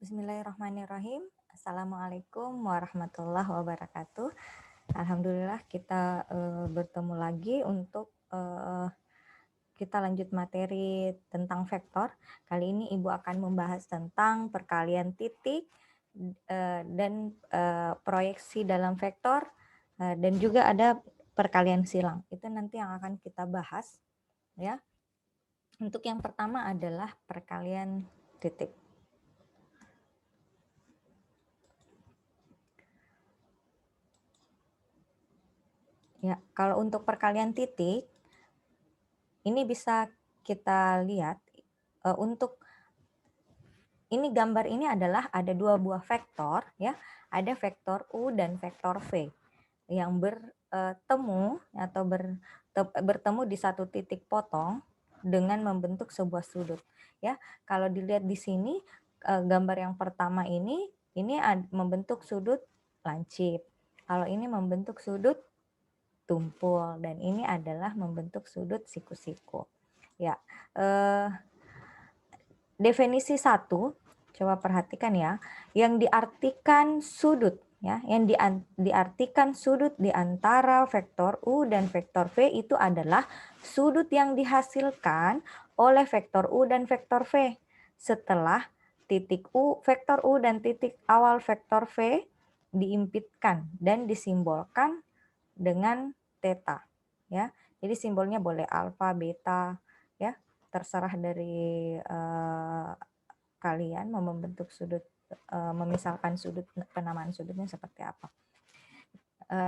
Bismillahirrahmanirrahim. Assalamualaikum warahmatullahi wabarakatuh. Alhamdulillah kita bertemu lagi untuk kita lanjut materi tentang vektor. Kali ini Ibu akan membahas tentang perkalian titik dan proyeksi dalam vektor dan juga ada perkalian silang. Itu nanti yang akan kita bahas ya. Untuk yang pertama adalah perkalian titik. Ya, kalau untuk perkalian titik, ini bisa kita lihat untuk ini gambar ini adalah ada dua buah vektor ya, ada vektor U dan vektor V yang bertemu atau bertemu di satu titik potong dengan membentuk sebuah sudut ya. Kalau dilihat di sini gambar yang pertama ini membentuk sudut lancip. Kalau ini membentuk sudut tumpul dan ini adalah membentuk sudut siku-siku. Ya, definisi 1, coba perhatikan ya, yang diartikan sudut ya, yang diartikan sudut di antara vektor U dan vektor V itu adalah sudut yang dihasilkan oleh vektor U dan vektor V setelah titik U, vektor U dan titik awal vektor V diimpitkan dan disimbolkan dengan theta ya. Jadi simbolnya boleh alfa, beta ya, terserah dari kalian mau membentuk sudut memisalkan sudut, penamaan sudutnya seperti apa.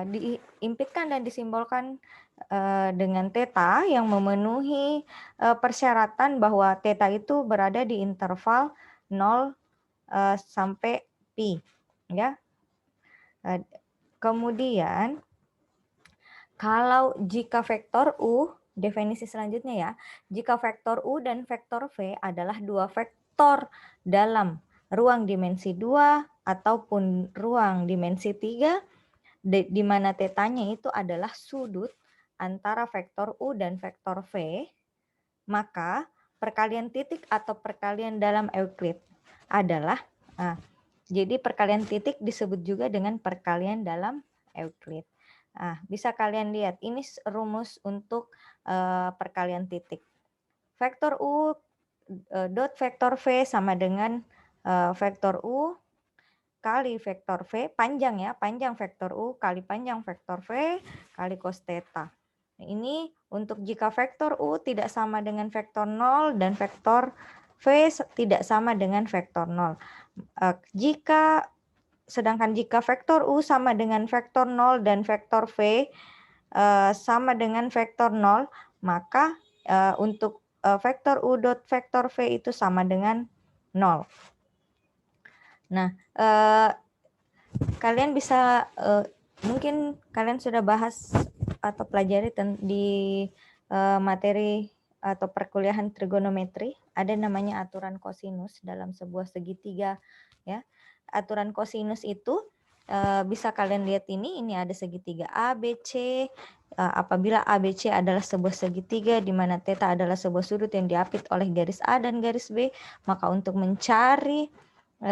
Diimpitkan dan disimbolkan dengan theta yang memenuhi persyaratan bahwa theta itu berada di interval 0 sampai pi ya. Kemudian kalau jika vektor U, definisi selanjutnya ya, jika vektor U dan vektor V adalah dua vektor dalam ruang dimensi 2 ataupun ruang dimensi 3, di mana tetanya itu adalah sudut antara vektor U dan vektor V, maka perkalian titik atau perkalian dalam Euclid adalah, jadi perkalian titik disebut juga dengan perkalian dalam Euclid. Nah, bisa kalian lihat ini rumus untuk perkalian titik. Vektor U dot vektor V sama dengan vektor U kali vektor V, panjang ya, panjang vektor U kali panjang vektor V kali cos theta. Ini untuk jika vektor U tidak sama dengan vektor 0 dan vektor V tidak sama dengan vektor 0. Sedangkan jika vektor U sama dengan vektor 0 dan vektor V sama dengan vektor 0, maka untuk vektor U dot vektor V itu sama dengan 0. Nah, kalian bisa mungkin kalian sudah bahas atau pelajari di materi atau perkuliahan trigonometri, ada namanya aturan kosinus dalam sebuah segitiga ya. Aturan kosinus itu bisa kalian lihat ini ada segitiga ABC. Apabila ABC adalah sebuah segitiga di mana theta adalah sebuah sudut yang diapit oleh garis A dan garis B, maka untuk mencari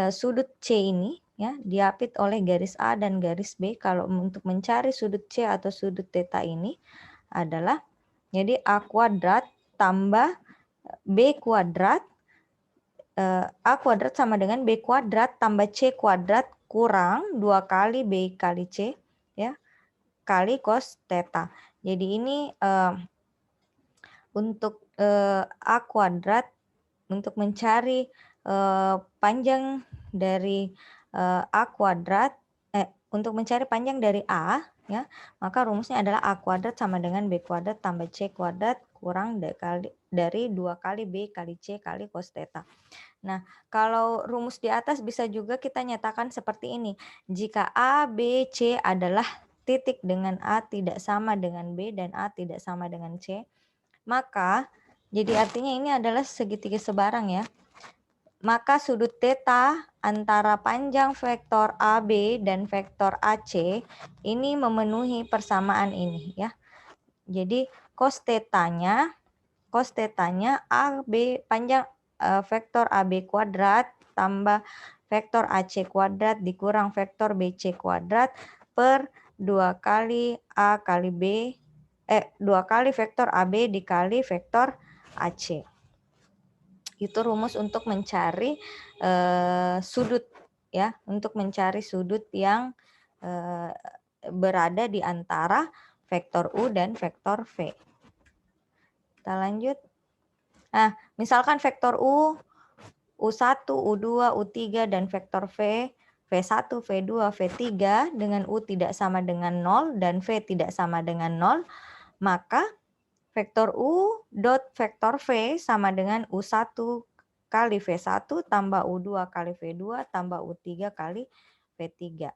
sudut C ini ya diapit oleh garis A dan garis B, kalau untuk mencari sudut C atau sudut theta ini adalah jadi A kuadrat tambah B kuadrat, A kuadrat sama dengan B kuadrat tambah C kuadrat kurang 2 kali B kali C ya kali cos theta. Jadi ini untuk A kuadrat untuk mencari panjang dari A kuadrat untuk mencari panjang dari A ya, maka rumusnya adalah A kuadrat sama dengan B kuadrat tambah C kuadrat kurang dari 2 kali B kali C kali cos theta. Nah, kalau rumus di atas bisa juga kita nyatakan seperti ini. Jika A, B, C adalah titik dengan A tidak sama dengan B dan A tidak sama dengan C, maka jadi artinya ini adalah segitiga sebarang ya. Maka sudut theta antara panjang vektor AB dan vektor AC ini memenuhi persamaan ini ya. Jadi cos tetanya AB panjang vektor AB kuadrat tambah vektor AC kuadrat dikurang vektor BC kuadrat per 2 kali A kali B, 2 kali vektor AB dikali vektor AC. Itu rumus untuk mencari sudut ya, untuk mencari sudut yang berada di antara vektor U dan vektor V. Kita lanjut. Nah, misalkan vektor U, U1, U2, U3 dan vektor V, V1, V2, V3 dengan U tidak sama dengan 0 dan V tidak sama dengan 0, maka vektor U dot vektor V sama dengan U1 kali V1 tambah U2 kali V2 tambah U3 kali V3.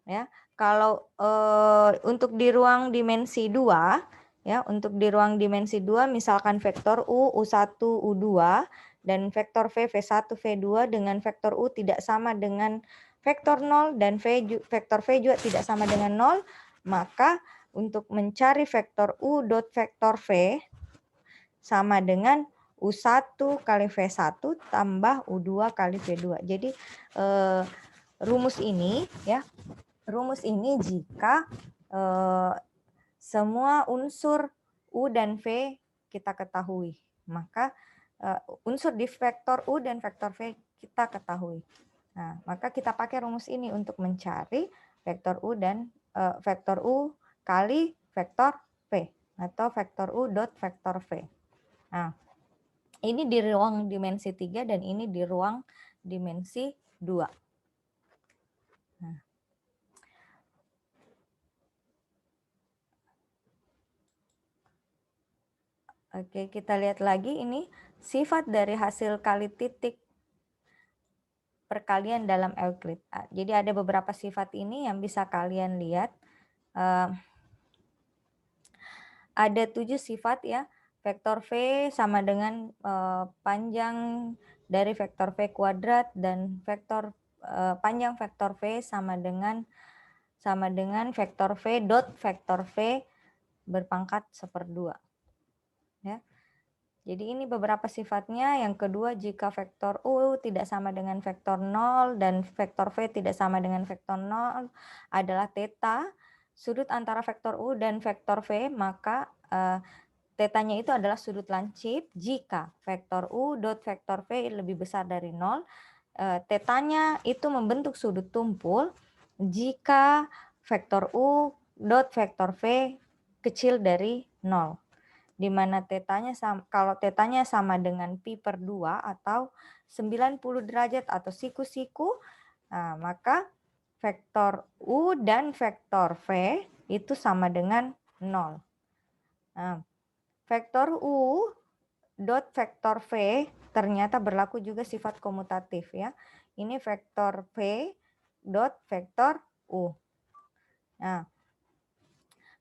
Ya, kalau untuk di ruang dimensi 2, ya, untuk di ruang dimensi 2 misalkan vektor U, U1, U2 dan vektor V, V1, V2 dengan vektor U tidak sama dengan vektor 0 dan vektor V juga tidak sama dengan 0, maka untuk mencari vektor U dot vektor V sama dengan U1 kali V1 tambah U2 kali V2. Jadi rumus ini ya, rumus ini jika semua unsur U dan V kita ketahui, maka unsur di vektor U dan vektor V kita ketahui. Nah, maka kita pakai rumus ini untuk mencari vektor U dan vektor U kali vektor V atau vektor U dot vektor V. Nah, ini di ruang dimensi 3 dan ini di ruang dimensi 2. Nah. Oke, kita lihat lagi ini sifat dari hasil kali titik perkalian dalam Euclid. Jadi ada beberapa sifat ini yang bisa kalian lihat. Ada 7 sifat ya. Vektor V sama dengan panjang dari vektor V kuadrat dan vektor panjang vektor V sama dengan vektor V dot vektor V berpangkat 1/2. Ya. Jadi ini beberapa sifatnya. Yang kedua, jika vektor U tidak sama dengan vektor 0 dan vektor V tidak sama dengan vektor 0 adalah theta, sudut antara vektor U dan vektor V, maka tetanya itu adalah sudut lancip. Jika vektor U dot vektor V lebih besar dari 0, tetanya itu membentuk sudut tumpul jika vektor U dot vektor V kecil dari 0. Di mana kalau tetanya sama dengan pi per 2 atau 90 derajat atau siku-siku, nah, maka vektor U dan vektor V itu sama dengan 0. Nah, vektor U dot vektor V ternyata berlaku juga sifat komutatif ya. Ini vektor V dot vektor U. Nah,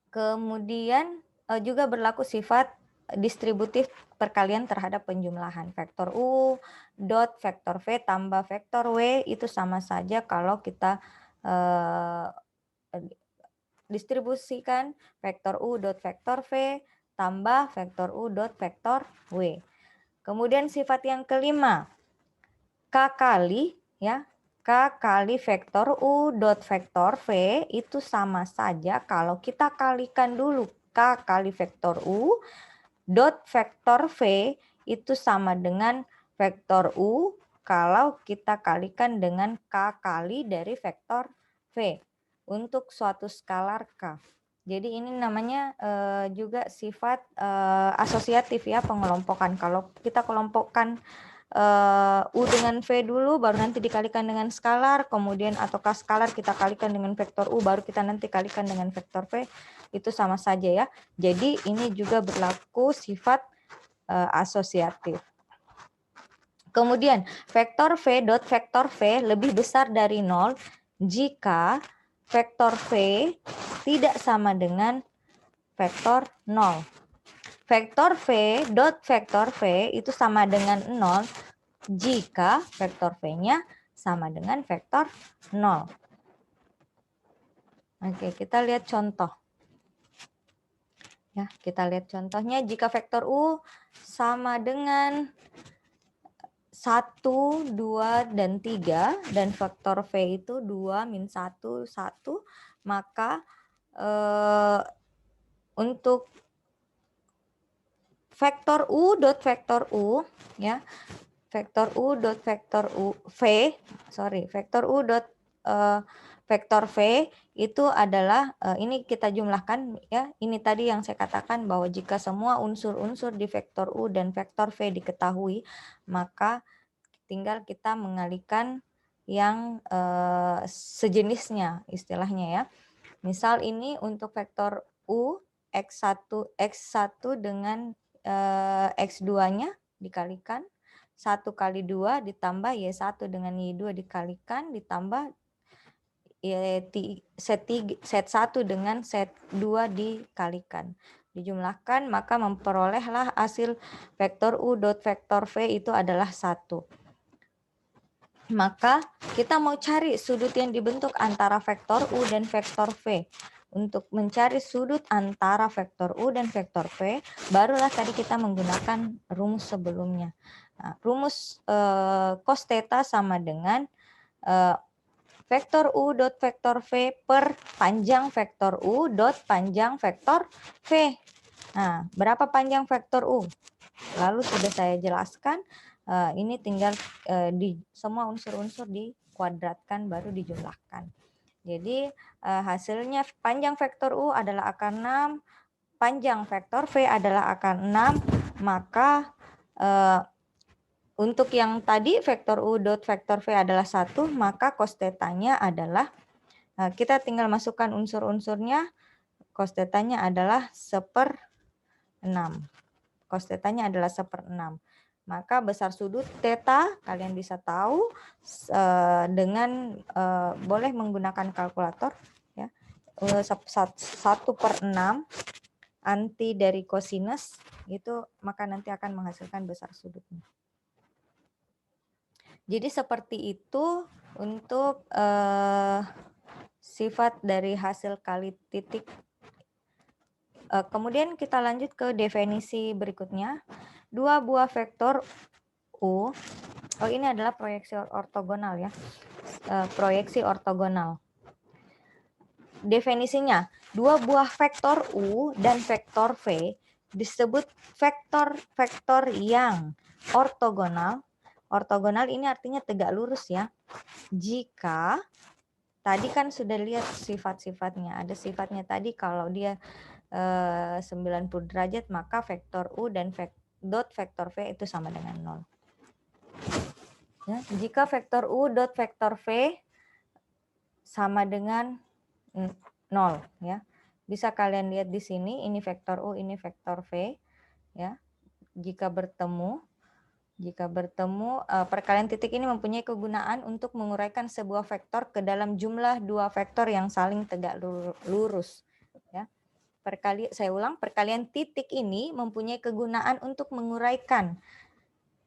kemudian juga berlaku sifat distributif perkalian terhadap penjumlahan. Vektor U dot vektor V tambah vektor W itu sama saja kalau kita distribusikan vektor U dot vektor V tambah vektor U dot vektor W. Kemudian sifat yang kelima, K kali ya, K kali vektor U dot vektor V itu sama saja kalau kita kalikan dulu K kali vektor U dot vektor V itu sama dengan vektor U kalau kita kalikan dengan K kali dari vektor V untuk suatu skalar K. Jadi ini namanya juga sifat asosiatif ya, pengelompokan. Kalau kita kelompokkan U dengan V dulu, baru nanti dikalikan dengan skalar, kemudian ataukah skalar kita kalikan dengan vektor U, baru kita nanti kalikan dengan vektor V, itu sama saja ya. Jadi ini juga berlaku sifat asosiatif. Kemudian vektor V dot vektor V lebih besar dari 0 jika vektor V tidak sama dengan vektor 0. Vektor V dot vektor V itu sama dengan 0 jika vektor V-nya sama dengan vektor 0. Oke, kita lihat contoh. Ya, kita lihat contohnya jika vektor U sama dengan 1, 2, dan 3, dan vektor V itu 2, min 1, 1, maka untuk vektor U dot vektor U, ya, vektor U dot vektor U V, vektor U dot vektor V itu adalah ini kita jumlahkan, ya. Ini tadi yang saya katakan bahwa jika semua unsur-unsur di vektor U dan vektor V diketahui, maka tinggal kita mengalihkan yang sejenisnya istilahnya, ya. Misal ini untuk vektor U X1 dengan X2-nya dikalikan 1 kali 2 ditambah Y1 dengan Y2 dikalikan ditambah set 1 dengan set 2 dikalikan. Dijumlahkan maka memperolehlah hasil vektor U dot vektor V itu adalah 1. Maka kita mau cari sudut yang dibentuk antara vektor U dan vektor V. Untuk mencari sudut antara vektor U dan vektor V, barulah tadi kita menggunakan rumus sebelumnya. Nah, rumus cos theta sama dengan vektor U dot vektor V per panjang vektor U dot panjang vektor V. Nah, berapa panjang vektor U? Lalu sudah saya jelaskan, ini tinggal di semua unsur-unsur dikuadratkan baru dijumlahkan. Jadi hasilnya panjang vektor U adalah akar 6, panjang vektor V adalah akar 6, maka untuk yang tadi vektor U dot vektor V adalah 1, maka cos theta-nya adalah, kita tinggal masukkan unsur-unsurnya, cos theta-nya adalah 1/6. Cos theta-nya adalah 1/6. Maka besar sudut theta kalian bisa tahu dengan boleh menggunakan kalkulator, ya. 1/6 anti dari kosinus itu, maka nanti akan menghasilkan besar sudutnya. Jadi seperti itu untuk sifat dari hasil kali titik. Kemudian kita lanjut ke definisi berikutnya. Dua buah vektor U, ini adalah proyeksi ortogonal, ya. Proyeksi ortogonal. Definisinya, dua buah vektor U dan vektor V disebut vektor-vektor yang ortogonal. Ortogonal ini artinya tegak lurus, ya. Jika tadi kan sudah lihat sifat-sifatnya. Ada sifatnya tadi kalau dia 90 derajat, maka vektor U dan dot vektor V itu sama dengan 0. Ya, jika vektor U dot vektor V sama dengan 0, ya. Bisa kalian lihat di sini, ini vektor U, ini vektor V, ya. Jika bertemu perkalian titik ini mempunyai kegunaan untuk menguraikan sebuah vektor ke dalam jumlah dua vektor yang saling tegak lurus, ya. Saya ulang, perkalian titik ini mempunyai kegunaan untuk menguraikan.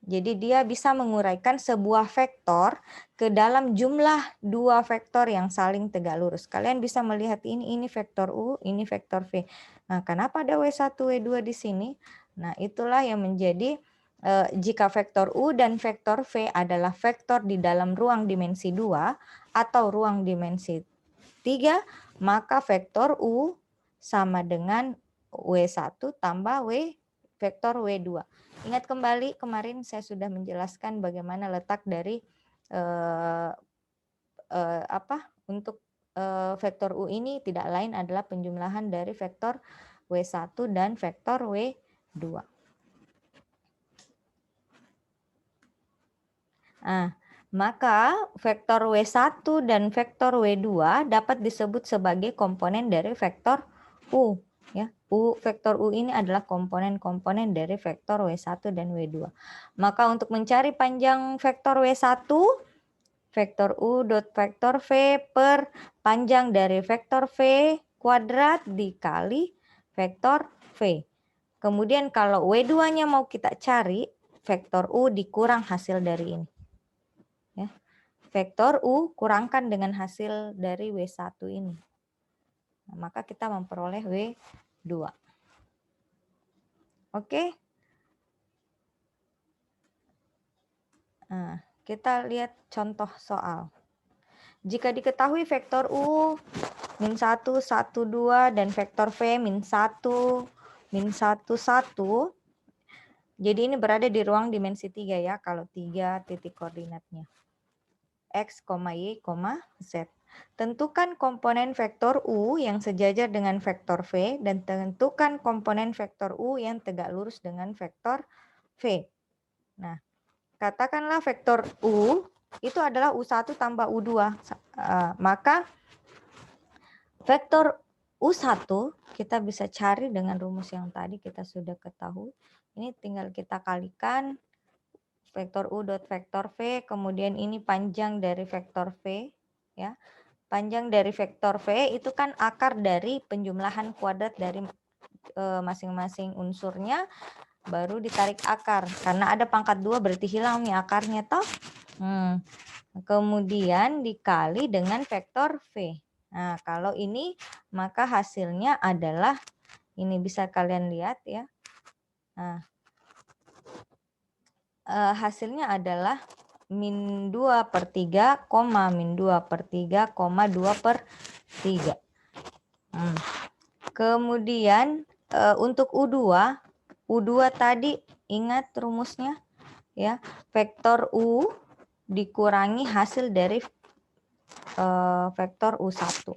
Jadi dia bisa menguraikan sebuah vektor ke dalam jumlah dua vektor yang saling tegak lurus. Kalian bisa melihat ini vektor U, ini vektor V. Nah, kenapa ada W1, W2 di sini? Nah, itulah yang menjadi jika vektor U dan vektor V adalah vektor di dalam ruang dimensi 2 atau ruang dimensi 3, maka vektor U sama dengan W1 tambah vektor W2. Ingat kembali kemarin saya sudah menjelaskan bagaimana letak dari untuk vektor U ini tidak lain adalah penjumlahan dari vektor W1 dan vektor W2. Nah, maka vektor W1 dan vektor W2 dapat disebut sebagai komponen dari vektor U, ya. Vektor U ini adalah komponen-komponen dari vektor W1 dan W2. Maka untuk mencari panjang vektor W1, vektor U dot vektor V per panjang dari vektor V kuadrat dikali vektor V. Kemudian kalau W2-nya mau kita cari, vektor U dikurang hasil dari ini. Ya. Vektor U kurangkan dengan hasil dari W1 ini. Nah, maka kita memperoleh W2. Oke. Nah, kita lihat contoh soal. Jika diketahui vektor U min 1, 1, 2 dan vektor V min 1, min 1, 1. Jadi ini berada di ruang dimensi 3 ya, kalau 3 titik koordinatnya. X, Y, Z. Tentukan komponen vektor U yang sejajar dengan vektor V dan tentukan komponen vektor U yang tegak lurus dengan vektor V. Nah, katakanlah vektor U itu adalah U1 tambah U2. Maka vektor U1 kita bisa cari dengan rumus yang tadi kita sudah ketahui. Ini tinggal kita kalikan vektor U dot vektor V, kemudian ini panjang dari vektor V, ya. Panjang dari vektor V itu kan akar dari penjumlahan kuadrat dari masing-masing unsurnya, baru ditarik akar. Karena ada pangkat 2 berarti hilang nih akarnya toh. Kemudian dikali dengan vektor V. Nah, kalau ini maka hasilnya adalah, ini bisa kalian lihat ya. Nah, hasilnya adalah min 2/3, min 2/3, 2/3. Kemudian untuk U2 tadi ingat rumusnya ya, vektor U dikurangi hasil dari vektor U1.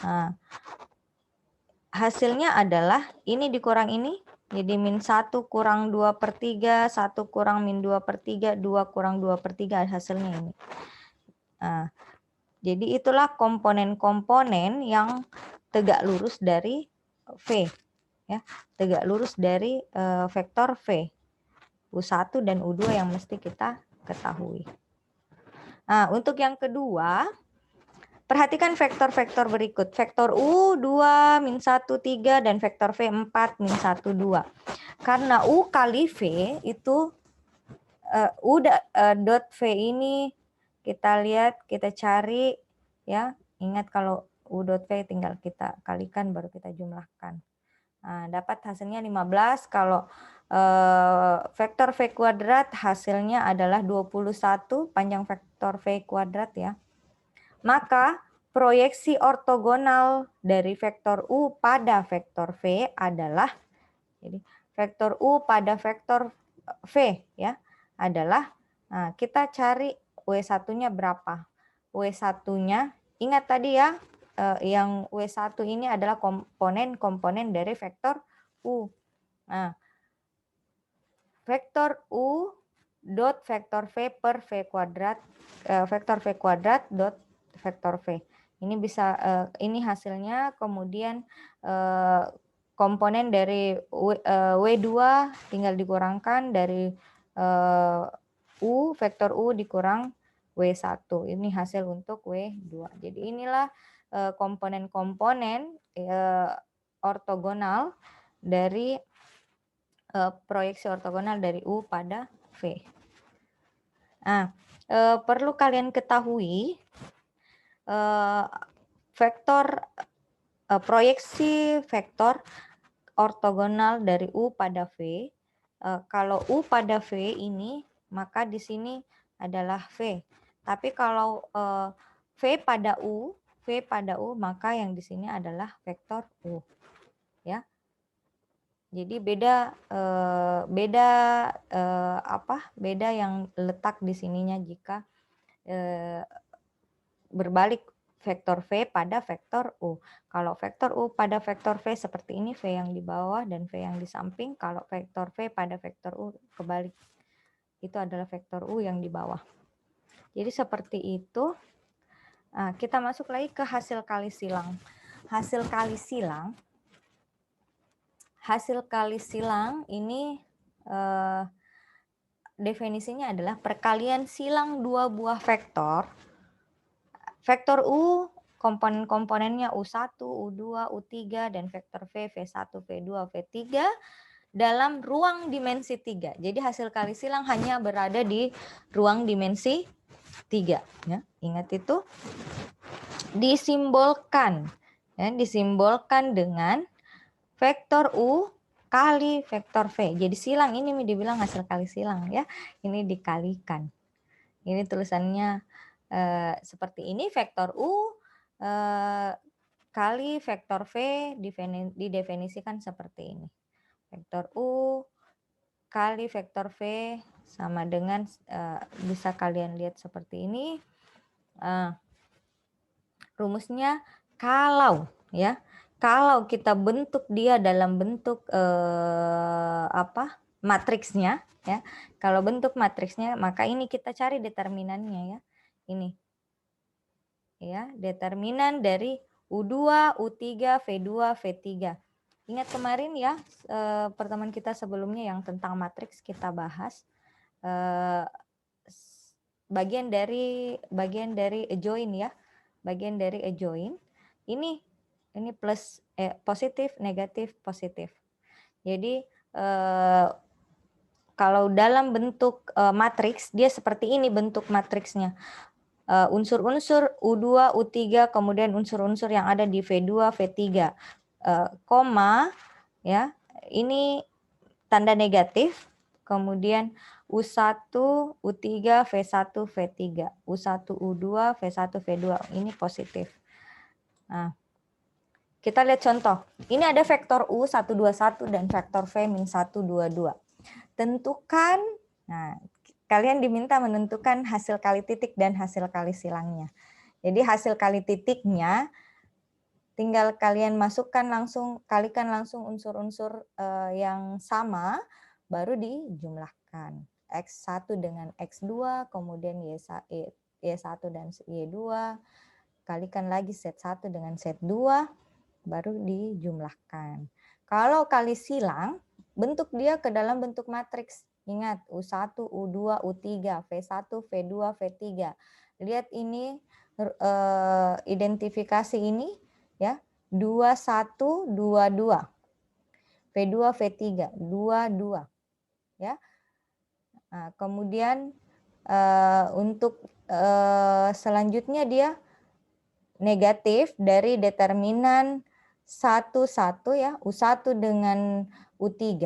Nah, hasilnya adalah ini dikurang ini, jadi min 1 kurang 2/3, 1 kurang min 2/3, 2 kurang 2/3 hasilnya ini. Nah, jadi itulah komponen-komponen yang tegak lurus dari V. Ya, tegak lurus dari vektor V. U1 dan U2 yang mesti kita ketahui. Nah, untuk yang kedua, perhatikan vektor-vektor berikut. Vektor U 2, min 1, 3, dan vektor V 4, min 1, 2. Karena U kali V itu, U dot V ini kita lihat, kita cari ya. Ingat kalau U dot V tinggal kita kalikan baru kita jumlahkan. Nah, dapat hasilnya 15. Kalau vektor V kuadrat hasilnya adalah 21, panjang vektor V kuadrat ya. Maka proyeksi ortogonal dari vektor U pada vektor V adalah, jadi vektor U pada vektor V ya, adalah, nah kita cari W1-nya berapa. W1-nya, ingat tadi ya, yang W1 ini adalah komponen-komponen dari vektor U. Nah, vektor U dot vektor V per V kuadrat, vektor V kuadrat dot vektor V. Ini bisa, ini hasilnya, kemudian komponen dari W2 tinggal dikurangkan dari U, vektor U dikurang W1. Ini hasil untuk W2. Jadi inilah komponen-komponen ortogonal dari proyeksi ortogonal dari U pada V. Nah, perlu kalian ketahui vektor proyeksi vektor ortogonal dari U pada V. Kalau U pada V ini, maka di sini adalah V. Tapi kalau V pada U, maka yang di sini adalah vektor U. Ya. Jadi beda yang letak di sininya jika berbalik vektor V pada vektor U. Kalau vektor U pada vektor V seperti ini, V yang di bawah dan V yang di samping. Kalau vektor V pada vektor U kebalik, itu adalah vektor U yang di bawah. Jadi seperti itu. Nah, kita masuk lagi ke hasil kali silang. Hasil kali silang ini definisinya adalah perkalian silang dua buah vektor. Vektor U komponen-komponennya U1, U2, U3, dan vektor V, V1, V2, V3 dalam ruang dimensi 3. Jadi hasil kali silang hanya berada di ruang dimensi 3. Ya, ingat itu. Disimbolkan dengan vektor U kali vektor V. Jadi silang ini dibilang hasil kali silang ya. Ini dikalikan. Ini tulisannya seperti ini, vektor U kali vektor V didefinisikan seperti ini. Vektor U kali vektor V sama dengan bisa kalian lihat seperti ini. Rumusnya kalau ya, kalau kita bentuk dia dalam bentuk matriksnya ya. Kalau bentuk matriksnya maka ini kita cari determinannya ya. Ini. Ya, determinan dari U2, U3, V2, V3. Ingat kemarin ya pertemuan kita sebelumnya yang tentang matriks kita bahas bagian dari adjoint ya. Bagian dari adjoint. Ini plus positif, negatif, positif. Jadi kalau dalam bentuk matriks dia seperti ini bentuk matriksnya. Unsur-unsur U2, U3, kemudian unsur-unsur yang ada di V2, V3, koma, ya, ini tanda negatif, kemudian U1, U3, V1, V3, U1, U2, V1, V2, ini positif. Nah, kita lihat contoh. Ini ada vektor U121 dan vektor V-122. Tentukan, nah, kalian diminta menentukan hasil kali titik dan hasil kali silangnya. Jadi hasil kali titiknya tinggal kalian masukkan langsung, kalikan langsung unsur-unsur yang sama, baru dijumlahkan. X1 dengan X2, kemudian Y1 dan Y2, kalikan lagi Z1 dengan Z2, baru dijumlahkan. Kalau kali silang, bentuk dia ke dalam bentuk matriks. Ingat, U1, U2, U3, V1, V2, V3. Lihat ini identifikasi ini ya. 21, 22. V2, V3, 22 ya. Nah, kemudian untuk selanjutnya dia negatif dari determinan 1, 1 ya, U1 dengan U3,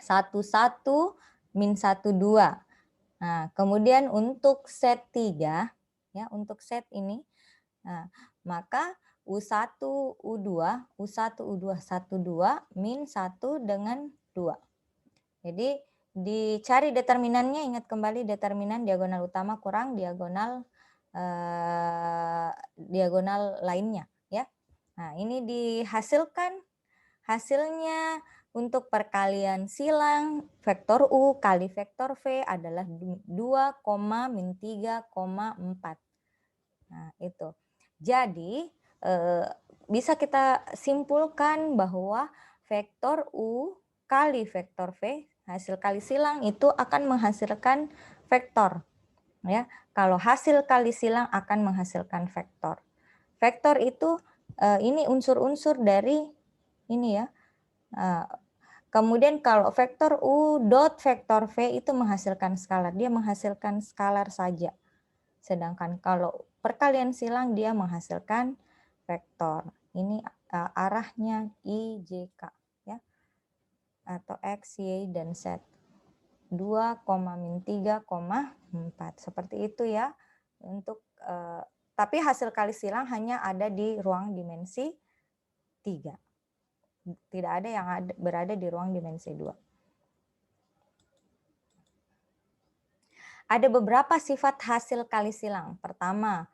1, 1, min 1, 2. Nah, kemudian untuk set 3, ya, untuk set ini, nah, maka U1, U2, U1, U2, 1, 2, min 1 dengan 2. Jadi, dicari determinannya, ingat kembali determinan diagonal utama kurang diagonal lainnya ya. Nah, ini dihasilkan hasilnya untuk perkalian silang vektor U kali vektor V adalah 2, min 3,4. Nah, itu. Jadi bisa kita simpulkan bahwa vektor U kali vektor V hasil kali silang itu akan menghasilkan vektor. Ya, kalau hasil kali silang akan menghasilkan vektor. Vektor itu ini unsur-unsur dari ini ya. Kemudian kalau vektor U dot vektor V itu menghasilkan skalar, dia menghasilkan skalar saja. Sedangkan kalau perkalian silang dia menghasilkan vektor. Ini arahnya I, J, K ya. Atau X, Y, dan Z. 2, min 3,4 seperti itu ya untuk tapi hasil kali silang hanya ada di ruang dimensi 3. Tidak ada yang berada di ruang dimensi 2. Ada beberapa sifat hasil kali silang. Pertama,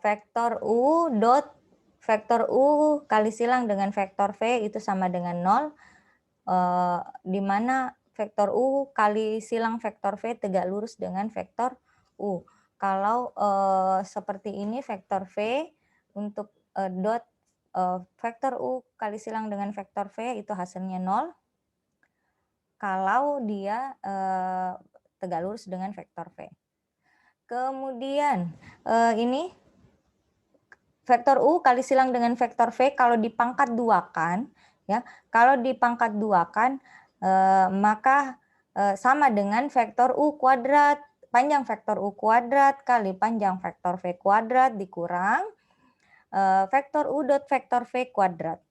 vektor U dot vektor U kali silang dengan vektor V itu sama dengan 0, di mana vektor U kali silang vektor V tegak lurus dengan vektor U. Kalau seperti ini vektor V untuk dot vektor U kali silang dengan vektor V itu hasilnya 0. Kalau dia tegak lurus dengan vektor V. Kemudian ini vektor U kali silang dengan vektor V kalau dipangkat duakan ya, kalau dipangkat duakan maka sama dengan vektor U kuadrat, panjang vektor U kuadrat kali panjang vektor V kuadrat dikurang vektor U dot vektor V kuadrat.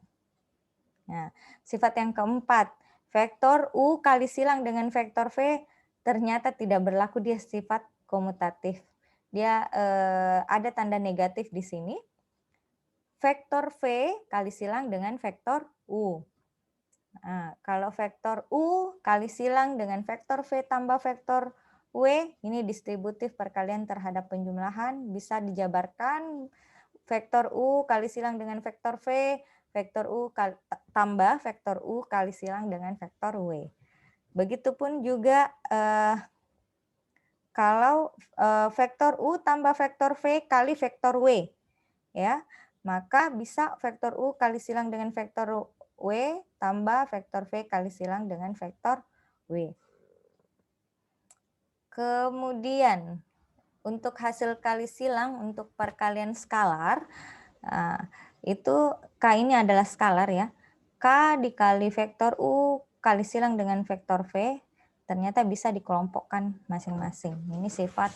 Nah, sifat yang keempat, vektor U kali silang dengan vektor V ternyata tidak berlaku, dia sifat komutatif. Dia ada tanda negatif di sini. Vektor V kali silang dengan vektor U. Nah, kalau vektor U kali silang dengan vektor V tambah vektor W, ini distributif perkalian terhadap penjumlahan, bisa dijabarkan vektor U kali silang dengan vektor V, vektor U tambah vektor U kali silang dengan vektor W. Begitupun juga kalau vektor U tambah vektor V kali vektor W, ya, maka bisa vektor U kali silang dengan vektor W tambah vektor V kali silang dengan vektor W. Kemudian untuk hasil kali silang untuk perkalian skalar, nah, itu K ini adalah skalar ya. K dikali vektor U kali silang dengan vektor V ternyata bisa dikelompokkan masing-masing. Ini sifat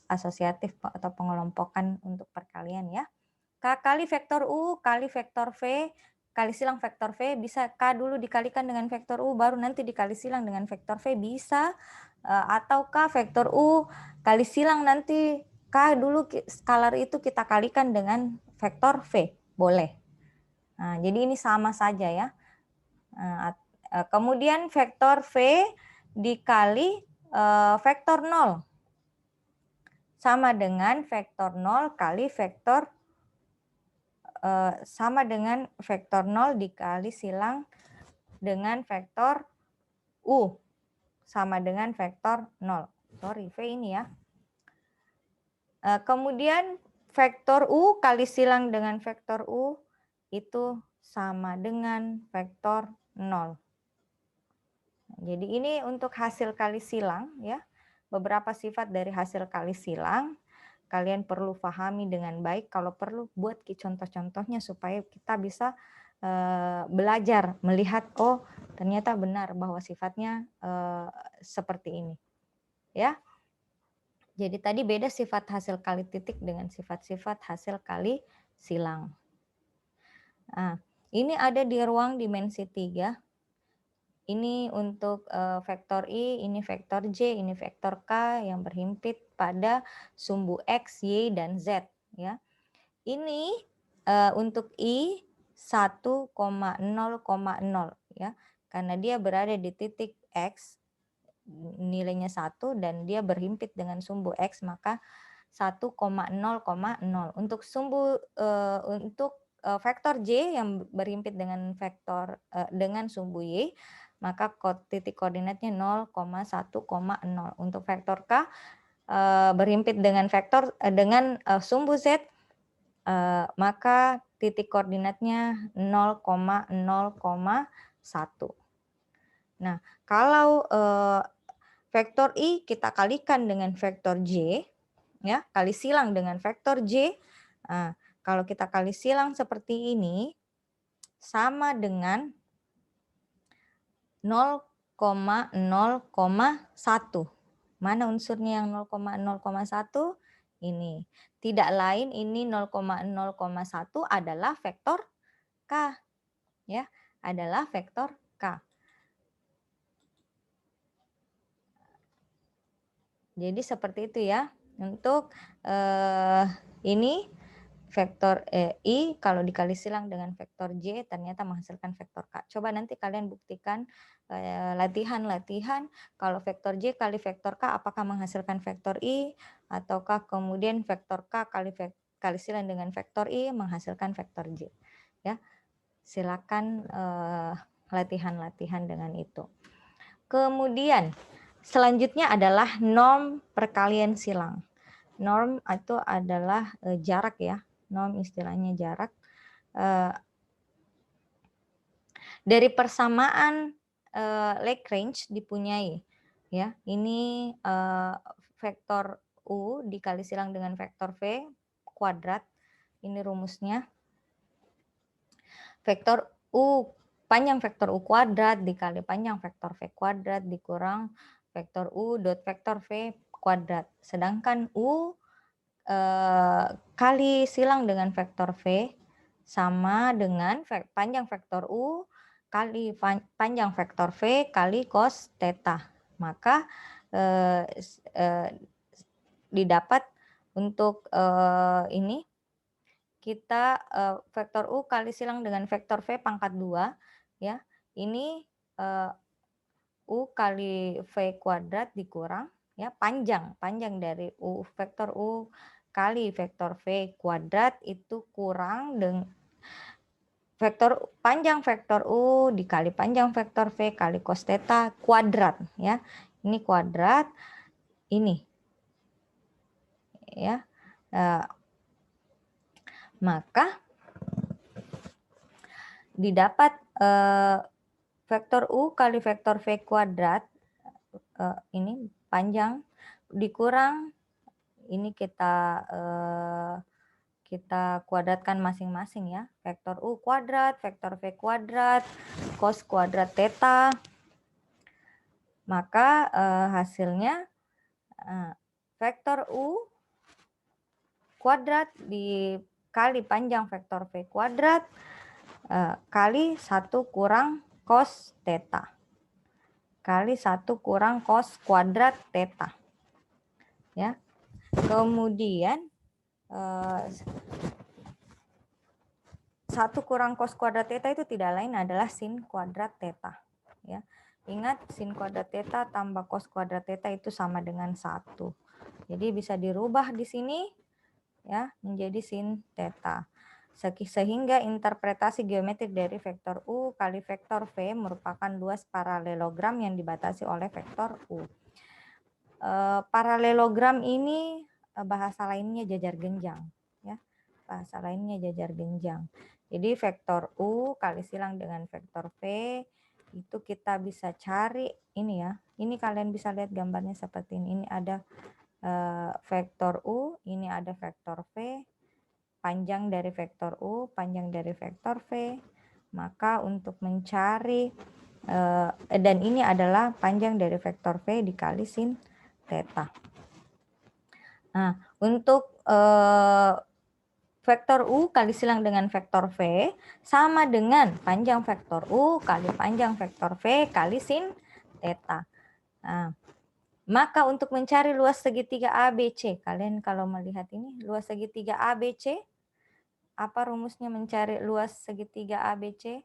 asosiatif atau pengelompokan untuk perkalian ya. K kali vektor U kali vektor V kali silang vektor V, bisa K dulu dikalikan dengan vektor U baru nanti dikali silang dengan vektor V bisa, atau K vektor U kali silang nanti K dulu skalar itu kita kalikan dengan vektor V, boleh. Nah, jadi ini sama saja ya. Nah, kemudian vektor V dikali vektor 0 sama dengan vektor 0 kali vektor sama dengan vektor 0 dikali silang dengan vektor U sama dengan vektor 0. Sorry, V ini ya. Kemudian vektor U kali silang dengan vektor U itu sama dengan vektor 0. Jadi ini untuk hasil kali silang ya. Beberapa sifat dari hasil kali silang. Kalian perlu pahami dengan baik, kalau perlu buat contoh-contohnya supaya kita bisa belajar melihat, oh ternyata benar bahwa sifatnya seperti ini ya. Jadi tadi beda sifat hasil kali titik dengan sifat-sifat hasil kali silang. Nah, ini ada di ruang dimensi 3. Ini untuk vektor I, ini vektor J, ini vektor K yang berhimpit pada sumbu X, Y, dan Z ya. Ini untuk I 1,0,0 ya. Karena dia berada di titik X, nilainya 1 dan dia berhimpit dengan sumbu X, maka 1,0,0. Untuk sumbu untuk vektor J yang berhimpit dengan vektor dengan sumbu Y, maka titik koordinatnya 0,1,0. Untuk vektor K berhimpit dengan vektor dengan sumbu Z, maka titik koordinatnya 0,0,1. Nah, kalau vektor I kita kalikan dengan vektor J, ya, kali silang dengan vektor J. Nah, kalau kita kali silang seperti ini, sama dengan 0,0,1. Mana unsurnya yang 0,0,1? Ini. Tidak lain ini 0,0,1 adalah vektor K. Ya, adalah vektor K. Jadi seperti itu ya. Untuk ini vektor I kalau dikali silang dengan vektor J ternyata menghasilkan vektor K. Coba nanti kalian buktikan latihan-latihan kalau vektor J kali vektor K apakah menghasilkan vektor I, ataukah kemudian vektor K kali silang dengan vektor I menghasilkan vektor J. Ya, silakan latihan-latihan dengan itu. Kemudian selanjutnya adalah norm perkalian silang. Norm itu adalah jarak ya. Norm istilahnya jarak. Dari persamaan Lagrange dipunyai ya. Ini vektor U dikali silang dengan vektor V kuadrat. Ini rumusnya. Vektor U panjang vektor U kuadrat dikali panjang vektor V kuadrat dikurang vektor U dot vektor V kuadrat. Sedangkan U kali silang dengan vektor V sama dengan panjang vektor U kali panjang vektor V kali cos theta. Maka didapat untuk ini kita vektor U kali silang dengan vektor V pangkat 2 ya. Ini U kali V kuadrat dikurang ya panjang dari vektor U kali vektor V kuadrat itu kurang dengan panjang vektor U dikali panjang vektor V kali cos theta kuadrat ya. Ini kuadrat ini ya. Maka didapat vektor U kali vektor V kuadrat ini panjang dikurang ini kita kuadratkan masing-masing ya. Vektor U kuadrat, vektor V kuadrat, cos kuadrat theta. Maka hasilnya vektor U kuadrat dikali panjang vektor V kuadrat kali 1 kurang cos theta. Kali 1 kurang cos kuadrat theta. Ya. Kemudian 1 kurang cos kuadrat theta itu tidak lain adalah sin kuadrat theta. Ya. Ingat sin kuadrat theta tambah cos kuadrat theta itu sama dengan 1. Jadi bisa dirubah di sini ya menjadi sin theta. Sehingga interpretasi geometrik dari vektor U kali vektor V merupakan luas paralelogram yang dibatasi oleh vektor U. Paralelogram ini bahasa lainnya jajar genjang ya. Bahasa lainnya jajar genjang. Jadi vektor U kali silang dengan vektor V itu kita bisa cari ini ya. Ini kalian bisa lihat gambarnya seperti ini. Ini ada vektor U, ini ada vektor V, panjang dari vektor U, panjang dari vektor V. Maka untuk mencari dan ini adalah panjang dari vektor V dikali sin theta. Nah, untuk vektor U kali silang dengan vektor V sama dengan panjang vektor U kali panjang vektor V kali sin theta. Nah, maka untuk mencari luas segitiga ABC, kalian kalau melihat ini luas segitiga ABC, apa rumusnya mencari luas segitiga ABC?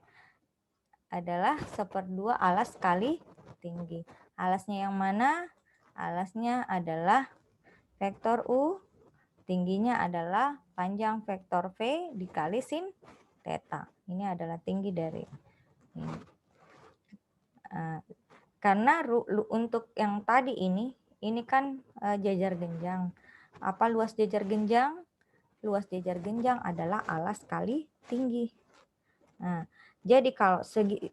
Adalah 1/2 alas kali tinggi. Alasnya yang mana? Alasnya adalah vektor U, tingginya adalah panjang vektor V dikali sin theta. Ini adalah tinggi dari ini. Karena untuk yang tadi ini kan jajar genjang. Apa luas jajar genjang? Luas jajar genjang adalah alas kali tinggi. Nah, jadi kalau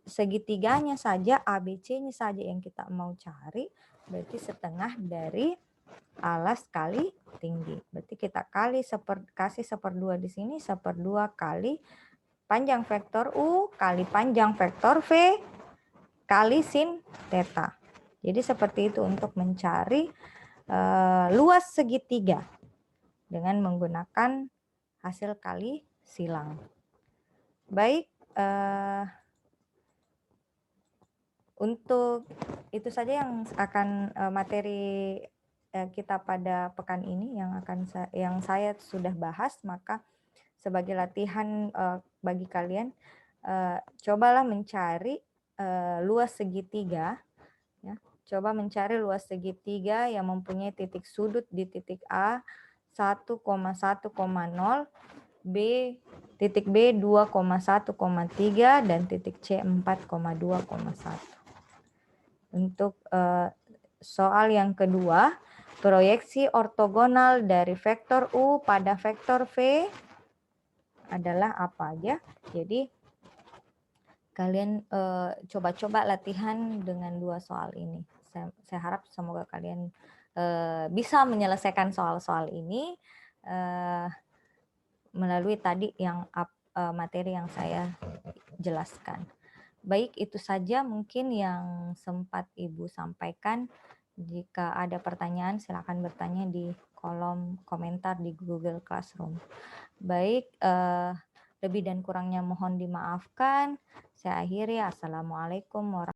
segitiganya saja, ABC-nya saja yang kita mau cari, berarti setengah dari alas kali tinggi. Berarti kita kasih 1/2 di sini, 1/2 kali panjang vektor U kali panjang vektor V kali sin theta. Jadi seperti itu untuk mencari luas segitiga dengan menggunakan hasil kali silang. Baik, untuk itu saja yang akan materi kita pada pekan ini yang saya sudah bahas. Maka sebagai latihan bagi kalian, cobalah mencari luas segitiga ya. Coba mencari luas segitiga yang mempunyai titik sudut di titik A 1,1,0, titik B 2,1,3 dan titik C 4,2,1. Untuk soal yang kedua, proyeksi ortogonal dari vektor U pada vektor V adalah apa aja? Jadi kalian coba-coba latihan dengan 2 soal ini. Saya harap semoga kalian bisa menyelesaikan soal-soal ini melalui tadi yang materi yang saya jelaskan. Baik, itu saja mungkin yang sempat Ibu sampaikan. Jika ada pertanyaan, silakan bertanya di kolom komentar di Google Classroom. Baik, Lebih dan kurangnya mohon dimaafkan. Saya akhiri. Assalamualaikum warahmatullahi